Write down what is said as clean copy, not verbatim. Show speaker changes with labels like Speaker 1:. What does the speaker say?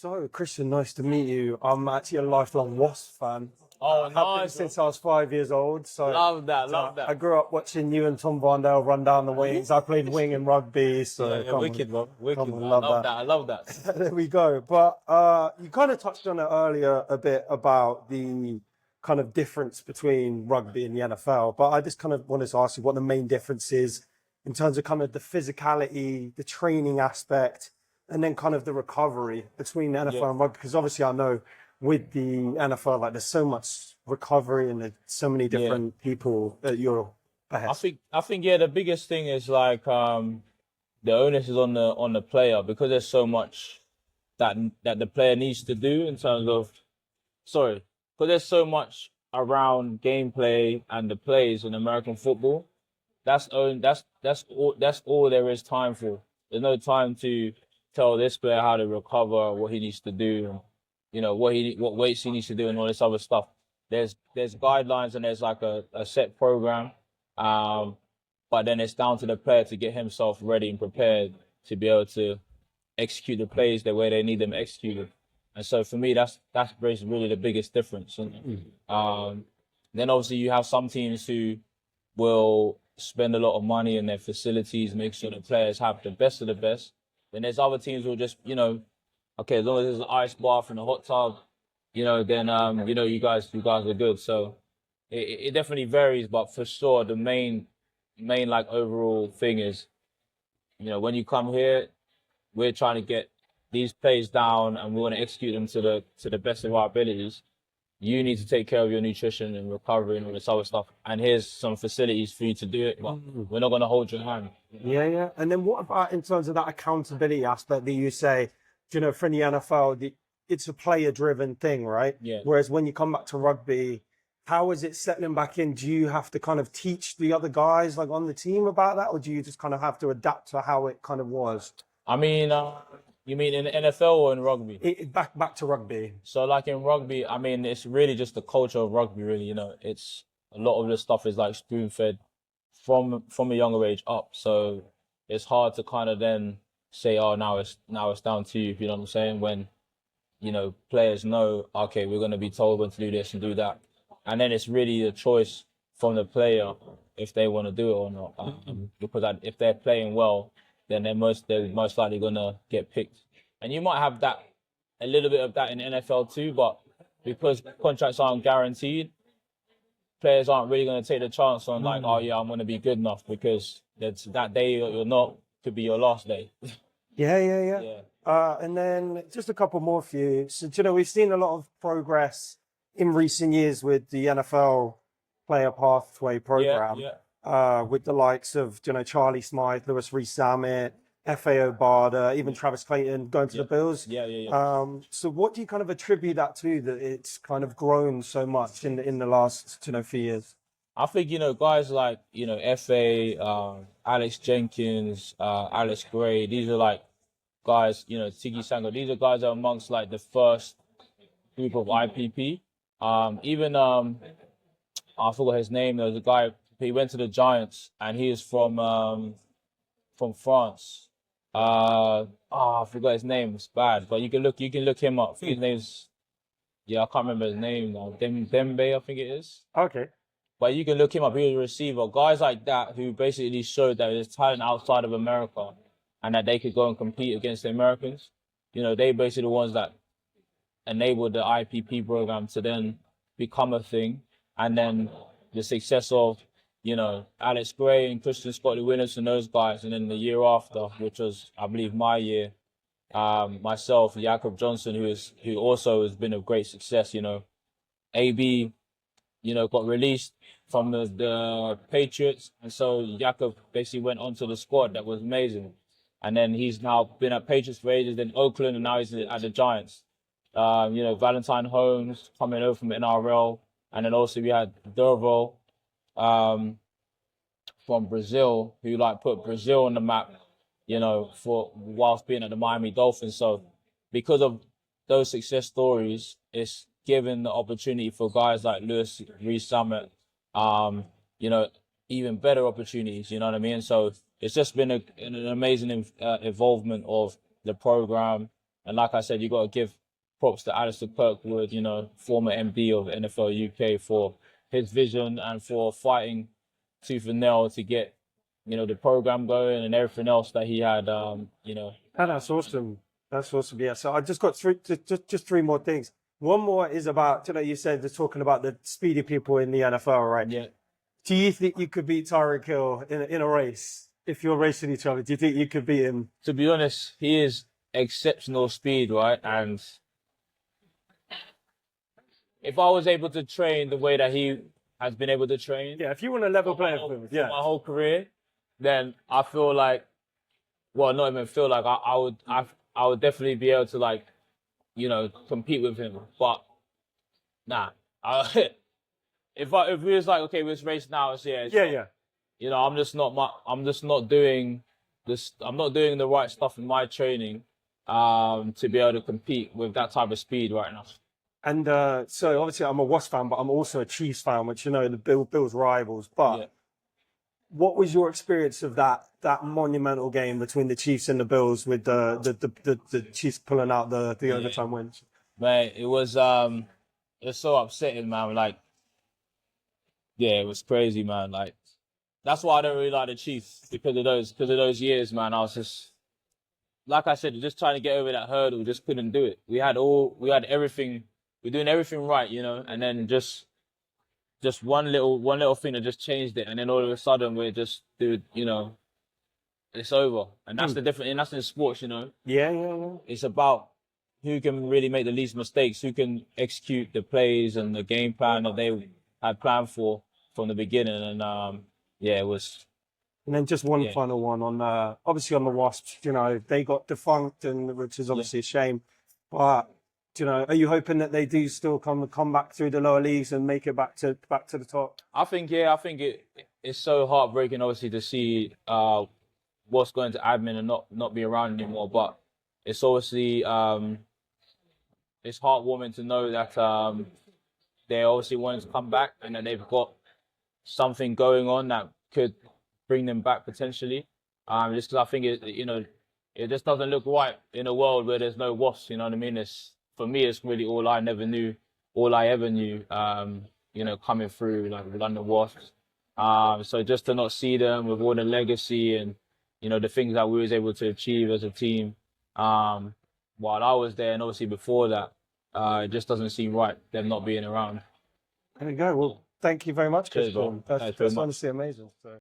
Speaker 1: So, Christian, nice to meet you. I'm actually a lifelong Wasps fan.
Speaker 2: Oh,
Speaker 1: Have been
Speaker 2: nice.
Speaker 1: since I was 5 years old. So,
Speaker 2: Love that.
Speaker 1: I grew up watching you and Tom Varndale run down the wings. I played wing in rugby. So,
Speaker 2: Yeah, wicked, bro. Wicked.
Speaker 1: come on,
Speaker 2: I love that. I love that.
Speaker 1: There we go. But you kind of touched on it earlier a bit about the kind of difference between rugby and the NFL. But I just kind of wanted to ask you what the main difference is in terms of kind of the physicality, the training aspect, and then kind of the recovery between NFL and rugby. Because obviously I know with the NFL, like there's so much recovery and there's so many different people at your behest.
Speaker 2: I think, yeah, the biggest thing is like the onus is on the player because there's so much that the player needs to do in terms of because there's so much around gameplay and the plays in American football. That's all there is time for. There's no time to tell this player how to recover, what he needs to do, what weights he needs to do, and all this other stuff. There's guidelines and there's like a set program, but then it's down to the player to get himself ready and prepared to be able to execute the plays the way they need them executed. And so for me, that's really the biggest difference. And then obviously you have some teams who will spend a lot of money in their facilities, make sure the players have the best of the best. Then there's other teams who will just, okay, as long as there's an ice bath and a hot tub, then you guys are good. So it definitely varies, but for sure the main like overall thing is, when you come here, we're trying to get these plays down and we want to execute them to the best of our abilities. You need to take care of your nutrition and recovery and all this other stuff. And here's some facilities for you to do it, but we're not going to hold your hand.
Speaker 1: Yeah. And then what about in terms of that accountability aspect that you say, for the NFL, it's a player-driven thing, right?
Speaker 2: Yeah.
Speaker 1: Whereas when you come back to rugby, how is it settling back in? Do you have to kind of teach the other guys like on the team about that? Or do you just kind of have to adapt to how it kind of was?
Speaker 2: I mean, you mean in the NFL or in rugby?
Speaker 1: Back to rugby.
Speaker 2: So like in rugby, I mean, it's really just the culture of rugby, really. It's a lot of the stuff is like spoon-fed from a younger age up. So it's hard to kind of then say, oh, now it's down to you, if you know what I'm saying? When, players know, okay, we're going to be told when to do this and do that. And then it's really a choice from the player if they want to do it or not. Because if they're playing well, then they're most likely going to get picked. And you might have a little bit of that in the NFL too, but because contracts aren't guaranteed, players aren't really going to take the chance on like, oh yeah, I'm going to be good enough, because that day you're not could be your last day.
Speaker 1: Yeah. And then just a couple more for you. So, we've seen a lot of progress in recent years with the NFL player pathway program. With the likes of, Charlie Smythe, Lewis Rees-Zammit, F.A. Obada, even Travis Clayton going to the Bills.
Speaker 2: Yeah.
Speaker 1: So what do you kind of attribute that to, that it's kind of grown so much in the last, few years?
Speaker 2: I think, guys like, F.A., Alex Jenkins, Alex Gray, these are like guys, Tiki Sango, these are guys that are amongst like the first group of IPP. Even, I forgot his name, there was a guy, he went to the Giants and he is from France. I forgot his name, it's bad, but you can look him up. I think his name's, I can't remember his name now, Dembe, I think it is.
Speaker 1: Okay.
Speaker 2: But you can look him up, he was a receiver. Guys like that who basically showed that there's talent outside of America and that they could go and compete against the Americans. They basically the ones that enabled the IPP program to then become a thing. And then the success of, Alex Gray and Christian Scotty Williams and those guys. And then the year after, which was, I believe, my year, myself, Jakob Johnson, who also has been a great success, AB, got released from the Patriots. And so Jakob basically went onto the squad. That was amazing. And then he's now been at Patriots for ages, then Oakland, and now he's at the Giants. Valentine Holmes coming over from NRL. And then also we had Derval from Brazil, who put Brazil on the map, for whilst being at the Miami Dolphins. So because of those success stories, it's given the opportunity for guys like Lewis Rees-Zammit, even better opportunities, you know what I mean? So it's just been an amazing involvement of the program And like I said, you got to give props to Alistair Kirkwood, you know, former MD of NFL UK, for his vision and for fighting tooth and nail to get, you know, the program going and everything else that he had, you know.
Speaker 1: And that's awesome. That's awesome. Yeah. So I just got just three more things. One more is about, you know, you said they're talking about the speedy people in the NFL, right?
Speaker 2: Yeah.
Speaker 1: Do you think you could beat Tyreek Hill in a race? If you're racing each other, do you think you could beat him?
Speaker 2: To be honest, he is exceptional speed, right? And if I was able to train the way that he has been able to train,
Speaker 1: Yeah, if you want a level player for him, yeah.
Speaker 2: my whole career, then I feel like, well, not even feel like, I would definitely be able to, like, you know, compete with him. But nah, if we was like, okay, let's race now,
Speaker 1: Yeah.
Speaker 2: you know, I'm just not doing this. I'm not doing the right stuff in my training, to be able to compete with that type of speed right now.
Speaker 1: And so obviously I'm a Wasps fan, but I'm also a Chiefs fan, which, you know, the Bills rivals. But
Speaker 2: Yeah.
Speaker 1: what was your experience of that monumental game between the Chiefs and the Bills, with the Chiefs pulling out the overtime wins?
Speaker 2: Man, it was so upsetting, man. Like, yeah, it was crazy, man. Like, that's why I don't really like the Chiefs, because of those years, man. I was just, like I said, just trying to get over that hurdle, just couldn't do it. We had everything, we're doing everything right, you know, and then just one little thing that just changed it, and then all of a sudden we're just, dude, you know, it's over. And that's the difference, and that's in sports, you know.
Speaker 1: Yeah.
Speaker 2: It's about who can really make the least mistakes, who can execute the plays and the game plan that they had planned for from the beginning. And yeah, it was.
Speaker 1: And then just one final one on obviously on the Wasps. You know, they got defunct, and which is obviously a shame. But, you know, are you hoping that they do still come back through the lower leagues and make it back to the top?
Speaker 2: I think it's so heartbreaking, obviously, to see what's going to admin and not be around anymore. But it's obviously it's heartwarming to know that they obviously wanted to come back, and that they've got something going on that could bring them back potentially. Just because I think it just doesn't look right in a world where there's no Wasps. You know what I mean? For me, it's really all I ever knew. You know, coming through, like, the London Wasps. So just to not see them with all the legacy and, you know, the things that we was able to achieve as a team, while I was there, and obviously before that, it just doesn't seem right, them not being around.
Speaker 1: There we go. Well, thank you very much,
Speaker 2: Cheers,
Speaker 1: Christian.
Speaker 2: bro.
Speaker 1: That's honestly amazing. So.